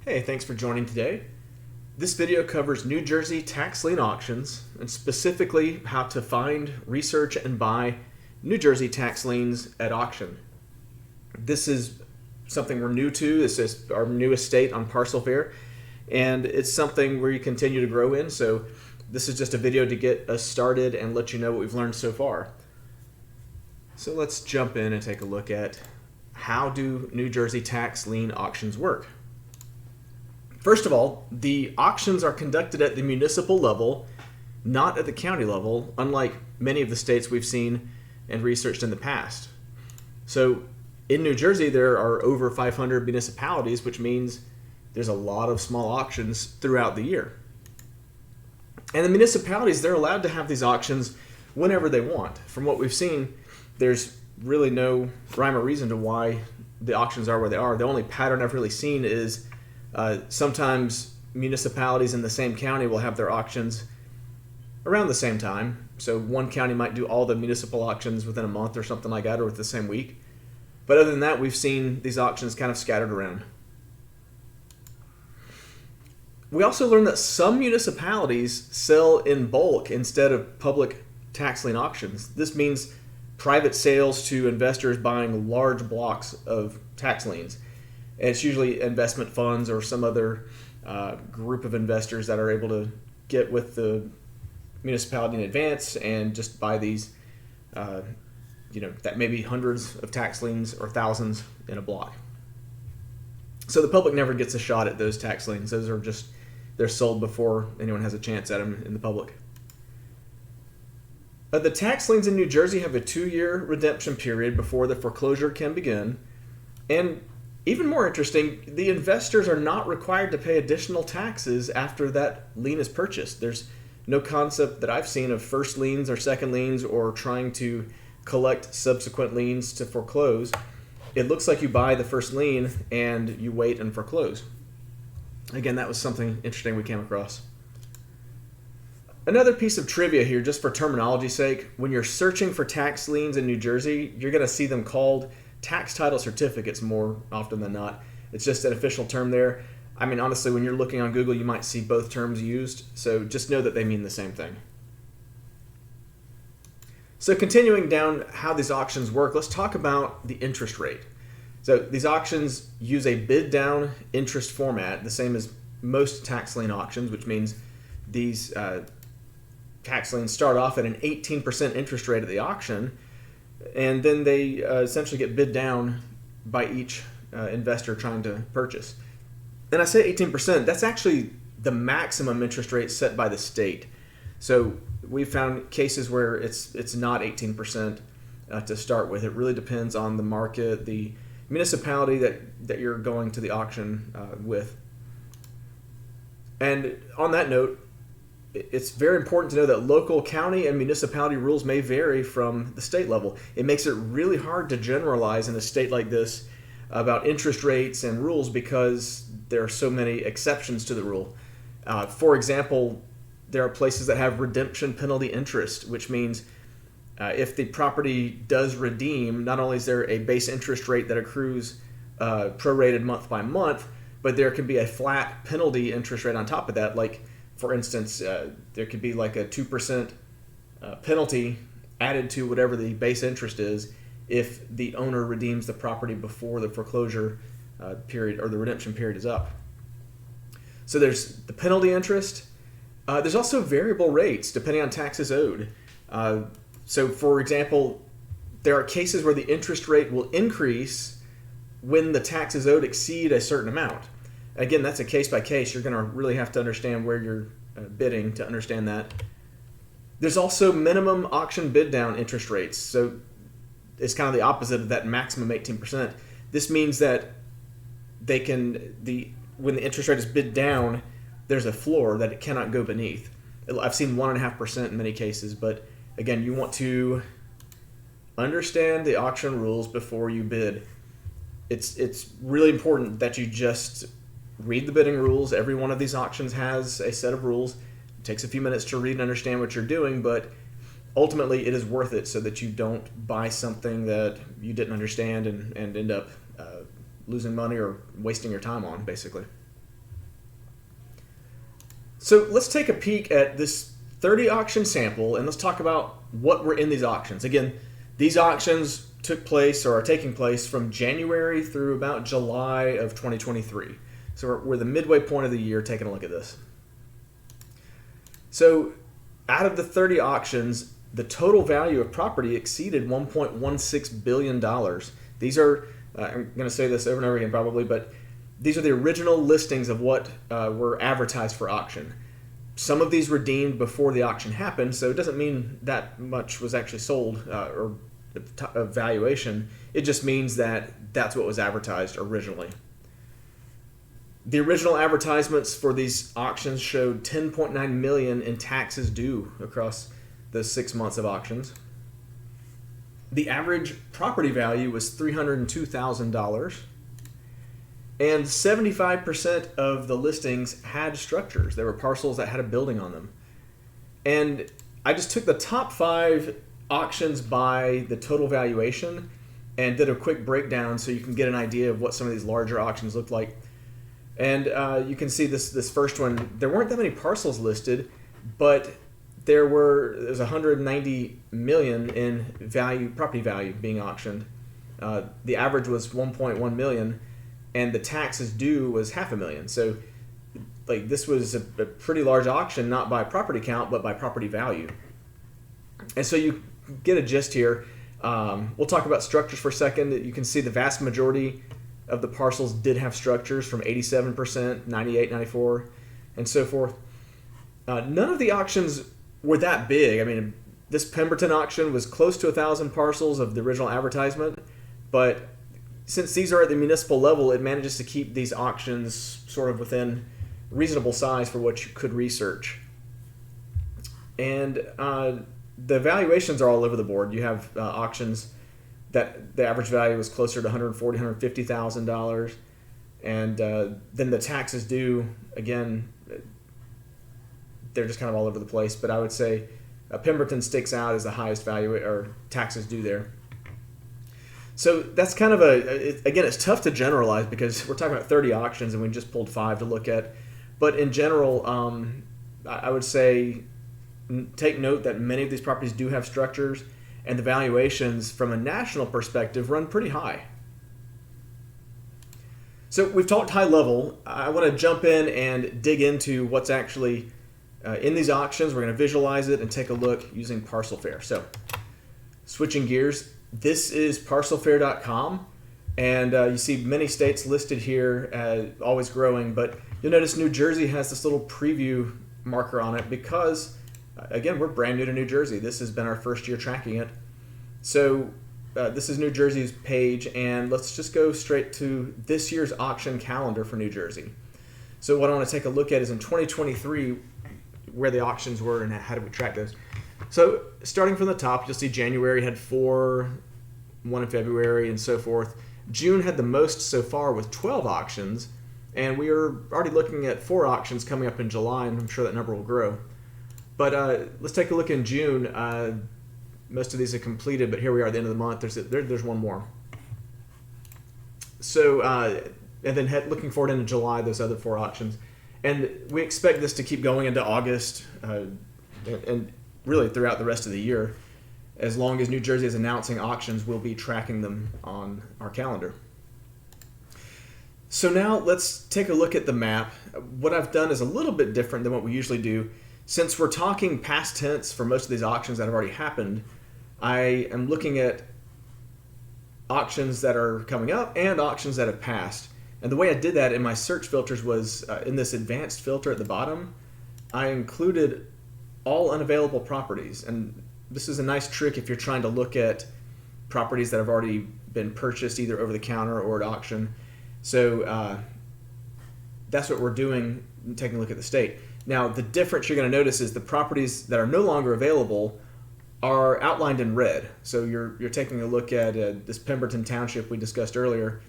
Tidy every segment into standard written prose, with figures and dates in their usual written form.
Hey, thanks for joining today. This video covers New Jersey tax lien auctions and specifically how to find, research, and buy New Jersey tax liens at auction. This is something we're new to. This is our newest state on Parcel Fair, and it's something we continue to grow in. So this is just a video to get us started and let you know what we've learned so far. So let's jump in and take a look at how do New Jersey tax lien auctions work. First of all, the auctions are conducted at the municipal level, not at the county level, unlike many of the states we've seen and researched in the past. So in New Jersey, there are over 500 municipalities, which means there's a lot of small auctions throughout the year. And the municipalities, they're allowed to have these auctions whenever they want. From what we've seen, there's really no rhyme or reason to why the auctions are where they are. The only pattern I've really seen is sometimes municipalities in the same county will have their auctions around the same time. So one county might do all the municipal auctions within a month or something like that, or with the same week. But other than that, we've seen these auctions kind of scattered around. We also learned that some municipalities sell in bulk instead of public tax lien auctions. This means private sales to investors buying large blocks of tax liens. And it's usually investment funds or some other group of investors that are able to get with the municipality in advance and just buy these, that may be hundreds of tax liens or thousands in a block. So the public never gets a shot at those tax liens. Those are just, they're sold before anyone has a chance at them in the public. The tax liens in New Jersey have a 2-year redemption period before the foreclosure can begin. And even more interesting, the investors are not required to pay additional taxes after that lien is purchased. There's no concept that I've seen of first liens or second liens or trying to collect subsequent liens to foreclose. It looks like you buy the first lien and you wait and foreclose. Again, that was something interesting we came across. Another piece of trivia here, just for terminology's sake, when you're searching for tax liens in New Jersey, you're going to see them called tax title certificates more often than not. It's just an official term there. I mean, honestly, when you're looking on Google, you might see both terms used, so just know that they mean the same thing. So continuing down how these auctions work, let's talk about the interest rate. So these auctions use a bid down interest format, the same as most tax lien auctions, which means these tax liens start off at an 18% interest rate at the auction, and then they essentially get bid down by each investor trying to purchase. And I say 18%, that's actually the maximum interest rate set by the state. So we found cases where it's not 18% to start with. It really depends on the market, the municipality that you're going to the auction with. And on that note, it's very important to know that local, county, and municipality rules may vary from the state level. It makes it really hard to generalize in a state like this about interest rates and rules because there are so many exceptions to the rule. For example, there are places that have redemption penalty interest, which means if the property does redeem, not only is there a base interest rate that accrues prorated month by month, but there can be a flat penalty interest rate on top of that. Like, for instance, there could be like a 2% penalty added to whatever the base interest is if the owner redeems the property before the foreclosure period or the redemption period is up. So there's the penalty interest. There's also variable rates depending on taxes owed. So for example, there are cases where the interest rate will increase when the taxes owed exceed a certain amount. Again, that's a case by case. You're going to really have to understand where you're bidding to understand that. There's also minimum auction bid down interest rates. So it's kind of the opposite of that maximum 18%. This means that when the interest rate is bid down, there's a floor that it cannot go beneath. I've seen 1.5% in many cases, but again, you want to understand the auction rules before you bid. It's really important that you just read the bidding rules. Every one of these auctions has a set of rules. It takes a few minutes to read and understand what you're doing, but ultimately it is worth it so that you don't buy something that you didn't understand and end up losing money or wasting your time on, basically. So let's take a peek at this 30 auction sample and let's talk about what were in these auctions. Again, these auctions took place or are taking place from January through about July of 2023. So we're the midway point of the year taking a look at this. So out of the 30 auctions, the total value of property exceeded $1.16 billion. These are, I'm going to say this over and over again probably, but these are the original listings of what were advertised for auction. Some of these were deemed before the auction happened, so it doesn't mean that much was actually sold or a valuation. It just means that that's what was advertised originally. The original advertisements for these auctions showed $10.9 million in taxes due across the 6 months of auctions. The average property value was $302,000. And 75% of the listings had structures. There were parcels that had a building on them. And I just took the top 5 auctions by the total valuation and did a quick breakdown so you can get an idea of what some of these larger auctions looked like. And you can see this first one, there weren't that many parcels listed, but there's 190 million in value, property value being auctioned. The average was 1.1 million, and the taxes due was $500,000. So, like, this was a pretty large auction, not by property count, but by property value. And so you get a gist here. We'll talk about structures for a second. You can see the vast majority of the parcels did have structures, from 87%, 98, 94, and so forth. None of the auctions were that big. I mean, this Pemberton auction was close to 1,000 parcels of the original advertisement, but since these are at the municipal level, it manages to keep these auctions sort of within reasonable size for what you could research. And the valuations are all over the board. You have auctions that the average value was closer to $140,000, $150,000, and then the taxes due, again, they're just kind of all over the place. But I would say Pemberton sticks out as the highest value or taxes due there. So that's kind of again, it's tough to generalize because we're talking about 30 auctions and we just pulled 5 to look at. But in general, I would say take note that many of these properties do have structures, and the valuations from a national perspective run pretty high. So we've talked high level. I want to jump in and dig into what's actually in these auctions. We're going to visualize it and take a look using Parcel Fair. So switching gears, this is parcelfair.com, and you see many states listed here, always growing, but you'll notice New Jersey has this little preview marker on it because, again, we're brand new to New Jersey. This has been our first year tracking it. So this is New Jersey's page, and let's just go straight to this year's auction calendar for New Jersey. So what I want to take a look at is in 2023, where the auctions were and how did we track those. So starting from the top, you'll see January had 4, 1 in February, and so forth. June had the most so far with 12 auctions, and we are already looking at 4 auctions coming up in July, and I'm sure that number will grow. But let's take a look in June. Most of these are completed, but here we are at the end of the month. There's one more. So, and then looking forward into July, those other 4 auctions. And we expect this to keep going into August and really throughout the rest of the year. As long as New Jersey is announcing auctions, we'll be tracking them on our calendar. So now let's take a look at the map. What I've done is a little bit different than what we usually do. Since we're talking past tense for most of these auctions that have already happened, I am looking at auctions that are coming up and auctions that have passed. And the way I did that in my search filters was in this advanced filter at the bottom, I included all unavailable properties. And this is a nice trick if you're trying to look at properties that have already been purchased either over the counter or at auction. So that's what we're doing, taking a look at the state. Now, the difference you're going to notice is the properties that are no longer available are outlined in red. So you're taking a look at this Pemberton Township we discussed earlier.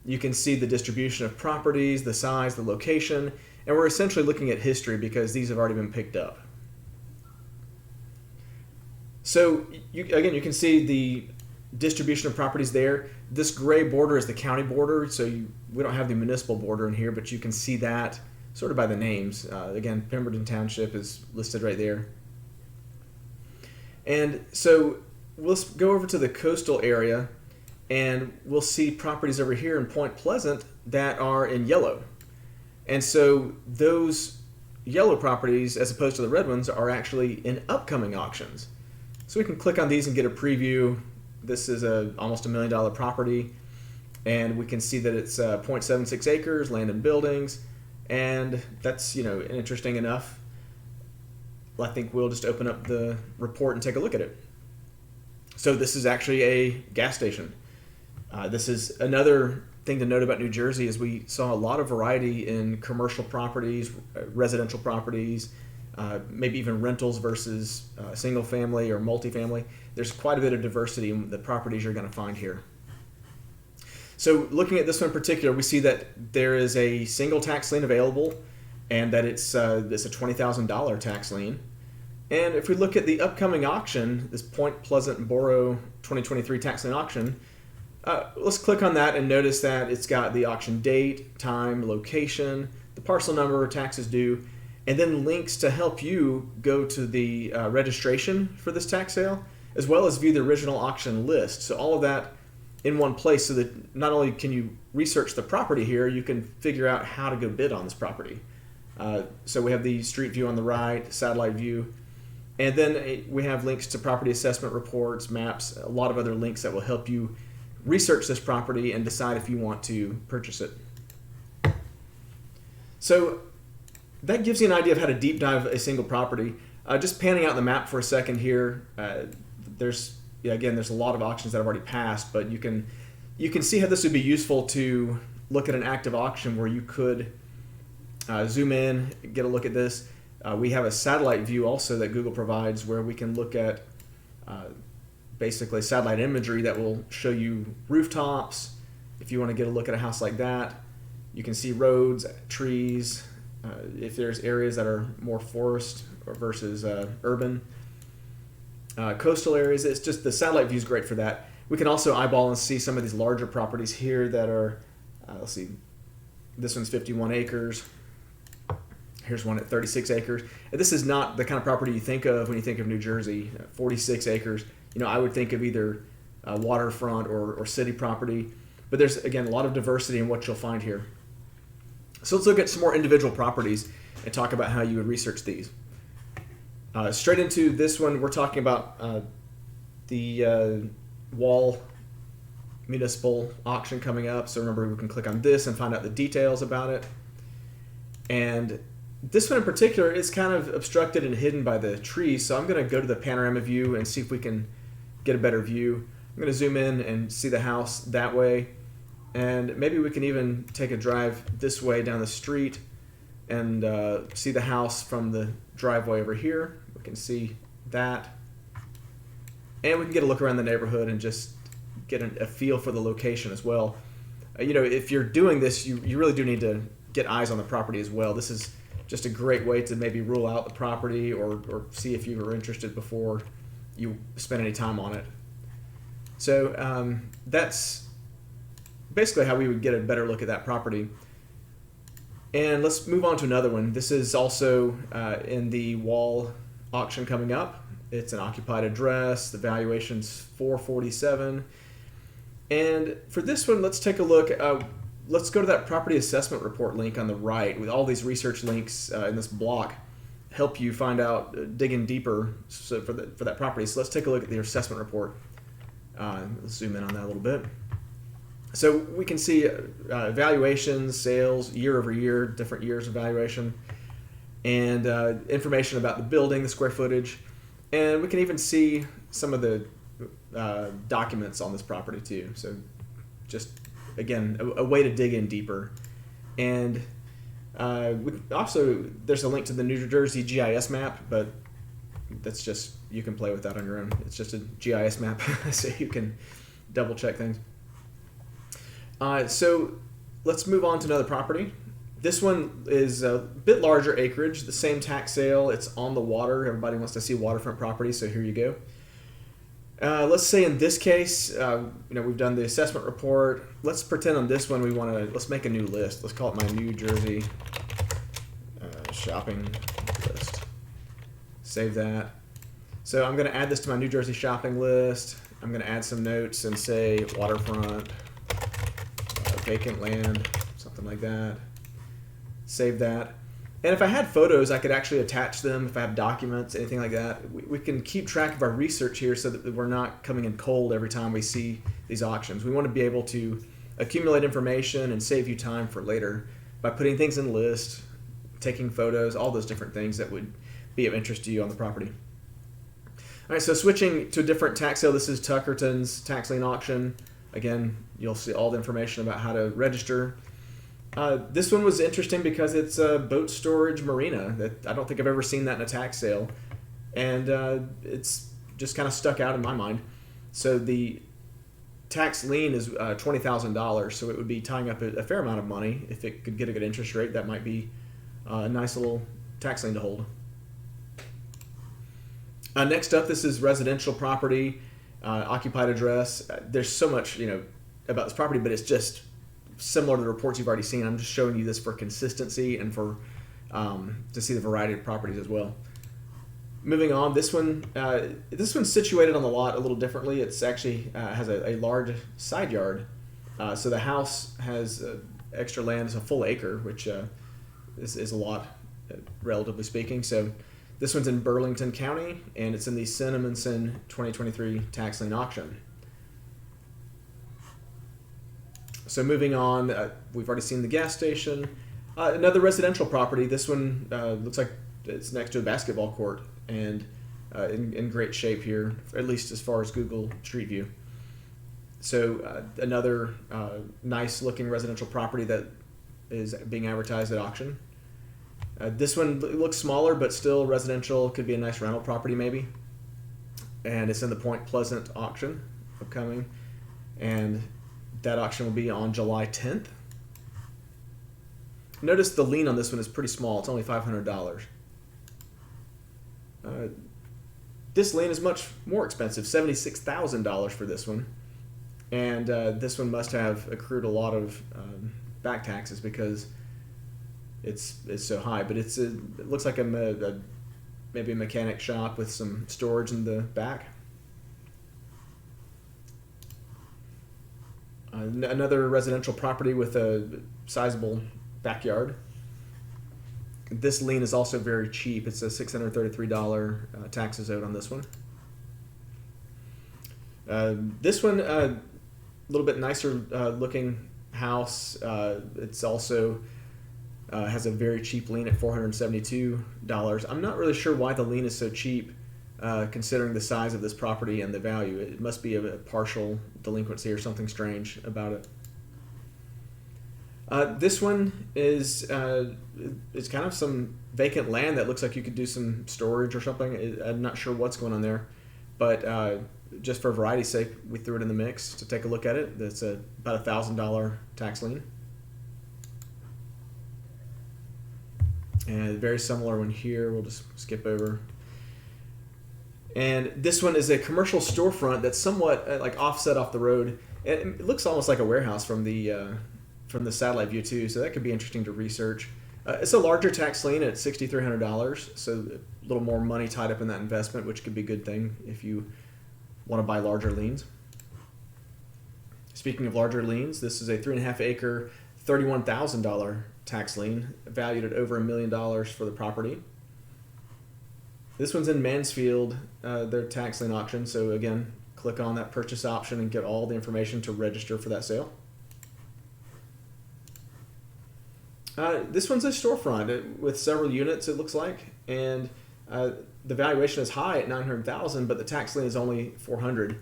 You can see the distribution of properties, the size, the location, and we're essentially looking at history because these have already been picked up. So again, you can see the distribution of properties there. This gray border is the county border, so we don't have the municipal border in here, but you can see that sort of by the names. Again, Pemberton Township is listed right there. And so let's go over to the coastal area, and we'll see properties over here in Point Pleasant that are in yellow. And so those yellow properties, as opposed to the red ones, are actually in upcoming auctions. So we can click on these and get a preview. This is almost $1 million property, and we can see that it's 0.76 acres, land and buildings, and that's interesting enough. I think we'll just open up the report and take a look at it. So this is actually a gas station. This is another thing to note about New Jersey is we saw a lot of variety in commercial properties, residential properties, maybe even rentals versus single family or multifamily. There's quite a bit of diversity in the properties you're going to find here. So looking at this one in particular, we see that there is a single tax lien available, and that it's a $20,000 tax lien. And if we look at the upcoming auction, this Point Pleasant Borough 2023 tax lien auction, let's click on that and notice that it's got the auction date, time, location, the parcel number, taxes due, and then links to help you go to the registration for this tax sale, as well as view the original auction list. So all of that in one place, so that not only can you research the property here, you can figure out how to go bid on this property. So we have the street view on the right, satellite view, and then we have links to property assessment reports, maps, a lot of other links that will help you research this property and decide if you want to purchase it. So that gives you an idea of how to deep dive a single property. Just panning out the map for a second here, there's a lot of auctions that have already passed, but you can see how this would be useful to look at an active auction where you could zoom in, get a look at this. We have a satellite view also that Google provides where we can look at basically satellite imagery that will show you rooftops. If you want to get a look at a house like that, you can see roads, trees, if there's areas that are more forest or versus urban. Coastal areas, it's just the satellite view is great for that. We can also eyeball and see some of these larger properties here that are, let's see, this one's 51 acres. Here's one at 36 acres. And this is not the kind of property you think of when you think of New Jersey. 46 acres. I would think of either waterfront or city property. But there's, again, a lot of diversity in what you'll find here. So let's look at some more individual properties and talk about how you would research these. Straight into this one, we're talking about the Wall Municipal auction coming up. So remember, we can click on this and find out the details about it. And this one in particular is kind of obstructed and hidden by the trees, so I'm going to go to the panorama view and see if we can get a better view. I'm going to zoom in and see the house that way, and maybe we can even take a drive this way down the street and see the house from the driveway over here. We can see that, and we can get a look around the neighborhood and just get a feel for the location as well. If you're doing this, you really do need to get eyes on the property as well. This is just a great way to maybe rule out the property or see if you were interested before you spend any time on it. So that's basically how we would get a better look at that property. And let's move on to another one. This is also in the Wall auction coming up. It's an occupied address. The valuation's $447. And for this one, let's take a look. Let's go to that property assessment report link on the right with all these research links in this block. Help you find out, dig in deeper for that property. So let's take a look at the assessment report. Let's zoom in on that a little bit. So we can see valuations, sales, year over year, different years of valuation, and information about the building, the square footage, and we can even see some of the documents on this property too. So just, again, a way to dig in deeper. And also, there's a link to the New Jersey GIS map, but that's just, you can play with that on your own. It's just a GIS map, so you can double check things. So let's move on to another property. This one is a bit larger acreage, the same tax sale. It's on the water. Everybody wants to see waterfront property, so here you go. Let's say in this case, we've done the assessment report. Let's pretend on this one let's make a new list. Let's call it my New Jersey shopping list. Save that. So I'm going to add this to my New Jersey shopping list. I'm going to add some notes and say waterfront, vacant land, something like that. Save that. And if I had photos, I could actually attach them. If I have documents, anything like that, we can keep track of our research here so that we're not coming in cold every time we see these auctions. We want to be able to accumulate information and save you time for later by putting things in lists, taking photos, all those different things that would be of interest to you on the property. All right, so switching to a different tax sale. This is Tuckerton's tax lien auction. Again, you'll see all the information about how to register. This one was interesting because it's a boat storage marina. That I don't think I've ever seen that in a tax sale, and it's just kind of stuck out in my mind. So the tax lien is $20,000, so it would be tying up a fair amount of money. If it could get a good interest rate, that might be a nice little tax lien to hold. Next up, this is residential property, occupied address. There's so much about this property, but it's just similar to the reports you've already seen. I'm just showing you this for consistency and for to see the variety of properties as well. Moving on, this one's situated on the lot a little differently. It's actually has a large side yard, so the house has extra land. It's a full acre, which is a lot, relatively speaking. So this one's in Burlington County, and it's in the Cinnaminson 2023 tax lien auction. So moving on, we've already seen the gas station. Another residential property. This one looks like it's next to a basketball court and in great shape here, at least as far as Google Street View. So another nice looking residential property that is being advertised at auction. This one looks smaller, but still residential. Could be a nice rental property maybe. And it's in the Point Pleasant auction upcoming. And that auction will be on July 10th. Notice the lien on this one is pretty small. It's only $500. This lien is much more expensive, $76,000 for this one. And this one must have accrued a lot of back taxes because it's so high. But it looks like maybe a mechanic shop with some storage in the back. Another residential property with a sizable backyard. This lien is also very cheap. It's a $633 taxes owed on this one. This one, a little bit nicer looking house. It's also has a very cheap lien at $472. I'm not really sure why the lien is so cheap, considering the size of this property and the value. It must be a partial delinquency or something strange about it. This one is kind of some vacant land that looks like you could do some storage or something. I'm not sure what's going on there, but just for variety's sake, we threw it in the mix to take a look at it. That's about $1,000 tax lien. And very similar one here. We'll just skip over. And this one is a commercial storefront that's somewhat like offset off the road. It looks almost like a warehouse from the satellite view too, so that could be interesting to research. It's a larger tax lien at $6,300, so a little more money tied up in that investment, which could be a good thing if you want to buy larger liens. Speaking of larger liens, this is a 3.5 acre, $31,000 tax lien, valued at over $1 million for the property. This one's in Mansfield, their tax lien auction, so again, click on that purchase option and get all the information to register for that sale. This one's a storefront with several units, it looks like, and the valuation is high at $900,000, but the tax lien is only $400,000.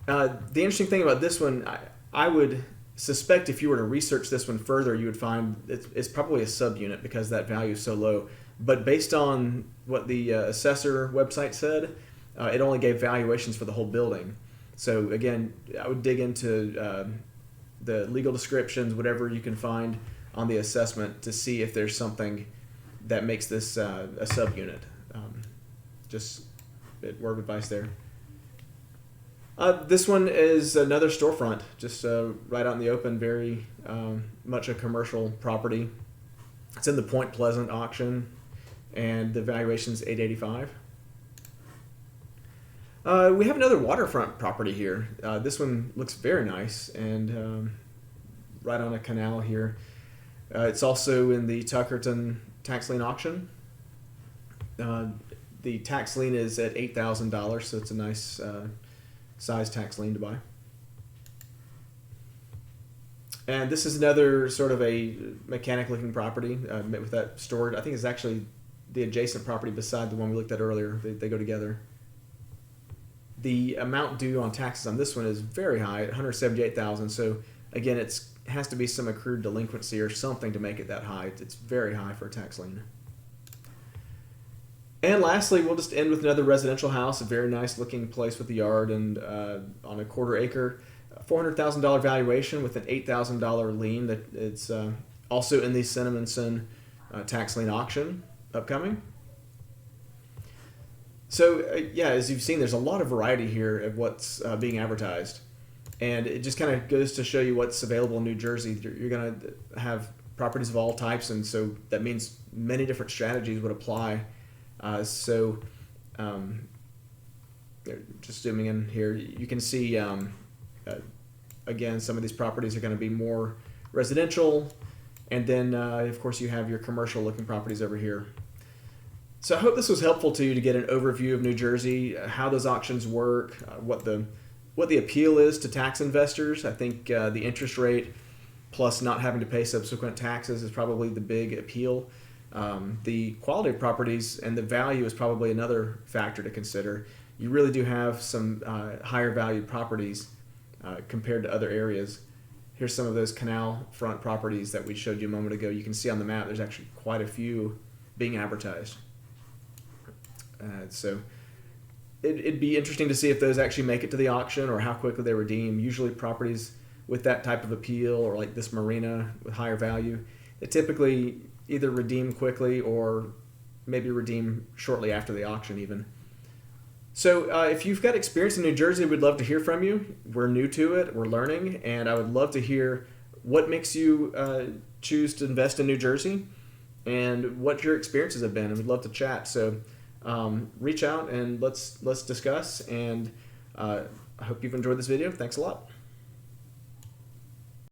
The interesting thing about this one, I would suspect if you were to research this one further, you would find it's probably a subunit because that value is so low. But based on what the assessor website said, it only gave valuations for the whole building. So again, I would dig into the legal descriptions, whatever you can find on the assessment to see if there's something that makes this a subunit. Just a word of advice there. This one is another storefront, just right out in the open, very much a commercial property. It's in the Point Pleasant auction. and the valuation is $885. We have another waterfront property here. This one looks very nice and right on a canal here. It's also in the Tuckerton tax lien auction. The tax lien is at $8,000, so it's a nice size tax lien to buy. And this is another sort of a mechanic-looking property with that stored. I think it's actually the adjacent property beside the one we looked at earlier. They go together. The amount due on taxes on this one is very high at $178,000. So again, it has to be some accrued delinquency or something to make it that high. It's very high for a tax lien. And lastly, we'll just end with another residential house, a very nice looking place with a yard and on a quarter acre, $400,000 valuation with an $8,000 lien. That it's also in the Cinnaminson tax lien auction upcoming. So yeah, as you've seen, there's a lot of variety here of what's being advertised, and it just kind of goes to show you what's available in New Jersey. You're going to have properties of all types, and so that means many different strategies would apply. Just zooming in here, you can see again, some of these properties are going to be more residential, and then of course you have your commercial looking properties over here. So I hope this was helpful to you to get an overview of New Jersey, how those auctions work, what the appeal is to tax investors. I think the interest rate plus not having to pay subsequent taxes is probably the big appeal. The quality of properties and the value is probably another factor to consider. You really do have some higher valued properties compared to other areas. Here's some of those canal front properties that we showed you a moment ago. You can see on the map there's actually quite a few being advertised. So it'd be interesting to see if those actually make it to the auction or how quickly they redeem. Usually properties with that type of appeal, or like this marina with higher value, they typically either redeem quickly or maybe redeem shortly after the auction even. So if you've got experience in New Jersey, we'd love to hear from you. We're new to it, we're learning, and I would love to hear what makes you choose to invest in New Jersey and what your experiences have been, and we'd love to chat. So reach out and let's discuss, and I hope you've enjoyed this video. Thanks a lot.